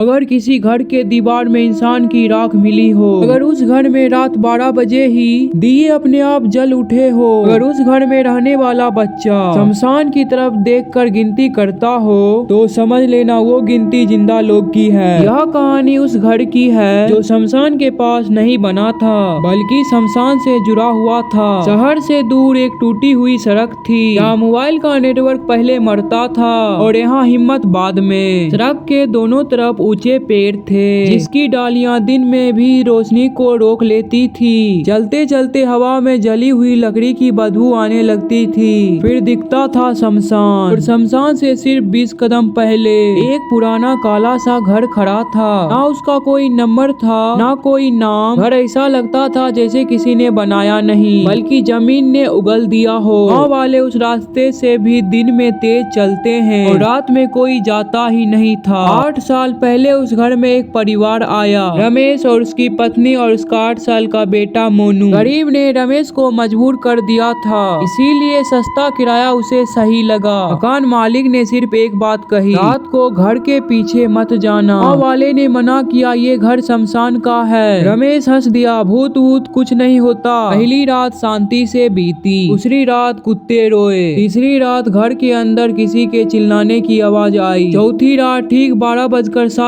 अगर किसी घर के दीवार में इंसान की राख मिली हो, अगर उस घर में रात 12 बजे ही दिए अपने आप जल उठे हो, अगर उस घर में रहने वाला बच्चा शमशान की तरफ देखकर गिनती करता हो, तो समझ लेना वो गिनती जिंदा लोग की है। यह कहानी उस घर की है जो शमशान के पास नहीं बना था, बल्कि शमशान से जुड़ा हुआ था। शहर से दूर एक टूटी हुई सड़क थी, यहाँ मोबाइल का नेटवर्क पहले मरता था और यहाँ हिम्मत बाद में। सड़क के दोनों तरफ ऊंचे पेड़ थे, जिसकी डालियां दिन में भी रोशनी को रोक लेती थी। चलते चलते हवा में जली हुई लकड़ी की बदबू आने लगती थी। फिर दिखता था शमशान, और शमशान से सिर्फ 20 कदम पहले एक पुराना काला सा घर खड़ा था। ना उसका कोई नंबर था, ना कोई नाम। घर ऐसा लगता था जैसे किसी ने बनाया नहीं, बल्कि जमीन ने उगल दिया हो। गाँव वाले उस रास्ते से भी दिन में तेज चलते हैं और रात में कोई जाता ही नहीं था। 8 साल पहले उस घर में एक परिवार आया, रमेश और उसकी पत्नी और उसका 8 साल का बेटा मोनू। गरीब ने रमेश को मजबूर कर दिया था, इसीलिए सस्ता किराया उसे सही लगा। मकान मालिक ने सिर्फ एक बात कही, रात को घर के पीछे मत जाना। गाँव वाले ने मना किया, ये घर शमशान का है। रमेश हंस दिया, भूत वूत कुछ नहीं होता। पहली रात शांति से बीती, दूसरी रात कुत्ते रोए, तीसरी रात घर के अंदर किसी के चिल्लाने की आवाज आई। चौथी रात ठीक 12:07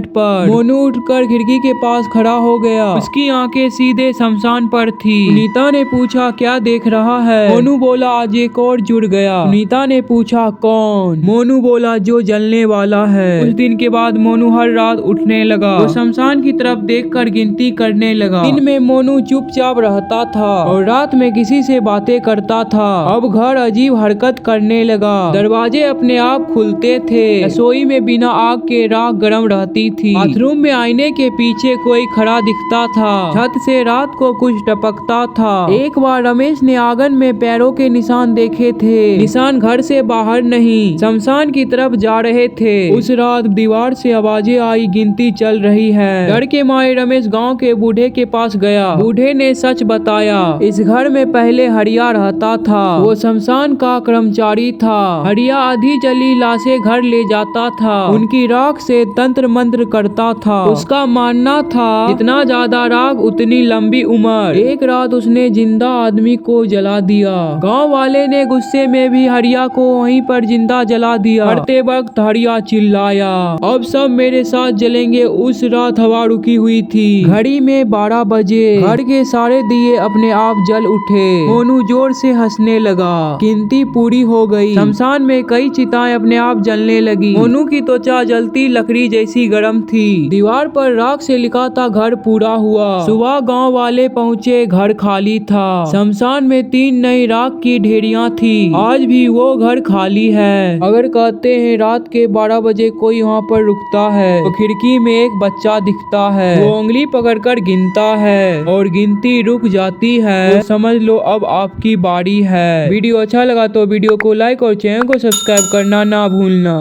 पर मोनू उठकर खिड़की के पास खड़ा हो गया। उसकी आंखें सीधे शमशान पर थी। सुनीता ने पूछा, क्या देख रहा है? मोनू बोला, आज एक और जुड़ गया। सुनीता ने पूछा, कौन? मोनू बोला, जो जलने वाला है। उस दिन के बाद मोनू हर रात उठने लगा, वो शमशान की तरफ देखकर गिनती करने लगा। दिन में मोनू चुपचाप रहता था और रात में किसी से बातें करता था। अब घर अजीब हरकत करने लगा, दरवाजे अपने आप खुलते थे, रसोई में बिना आग के राख गरम रहती थी, बाथरूम में आईने के पीछे कोई खड़ा दिखता था, छत से रात को कुछ टपकता था। एक बार रमेश ने आंगन में पैरों के निशान देखे थे, निशान घर से बाहर नहीं, शमशान की तरफ जा रहे थे। उस रात दीवार से आवाजें आई, गिनती चल रही है। डर के मारे रमेश गांव के बूढ़े के पास गया। बूढ़े ने सच बताया, इस घर में पहले हरिया रहता था, वो शमशान का कर्मचारी था। हरिया आधी जली लाशें घर ले जाता था, उनकी राख से तंत्र मंत्र करता था। उसका मानना था, जितना ज्यादा राख उतनी लंबी उम्र। एक रात उसने जिंदा आदमी को जला दिया। गांव वाले ने गुस्से में भी हरिया को वहीं पर जिंदा जला दिया। मरते वक्त हरिया चिल्लाया, अब सब मेरे साथ जलेंगे। उस रात हवा रुकी हुई थी, घड़ी में 12 बजे। घर के सारे दिए अपने आप जल उठे। मोनू जोर से हंसने लगा, गिनती पूरी हो गई। शमशान में कई चिताएं अपने आप जलने लगी। मोनू की त्वचा जलती लकड़ी जैसी गर्म थी। दीवार पर राख से लिखा था, घर पूरा हुआ। सुबह गांव वाले पहुंचे, घर खाली था। शमशान में 3 नई राख की ढेरियां थी। आज भी वो घर खाली है। अगर कहते हैं रात के 12 बजे कोई वहाँ पर रुकता है, तो खिड़की में एक बच्चा दिखता है, वो उंगली पकड़कर गिनता है और गिनती रुक जाती है, तो समझ लो अब आपकी बारी है। वीडियो अच्छा लगा तो वीडियो को लाइक और चैनल को सब्सक्राइब करना ना भूलना।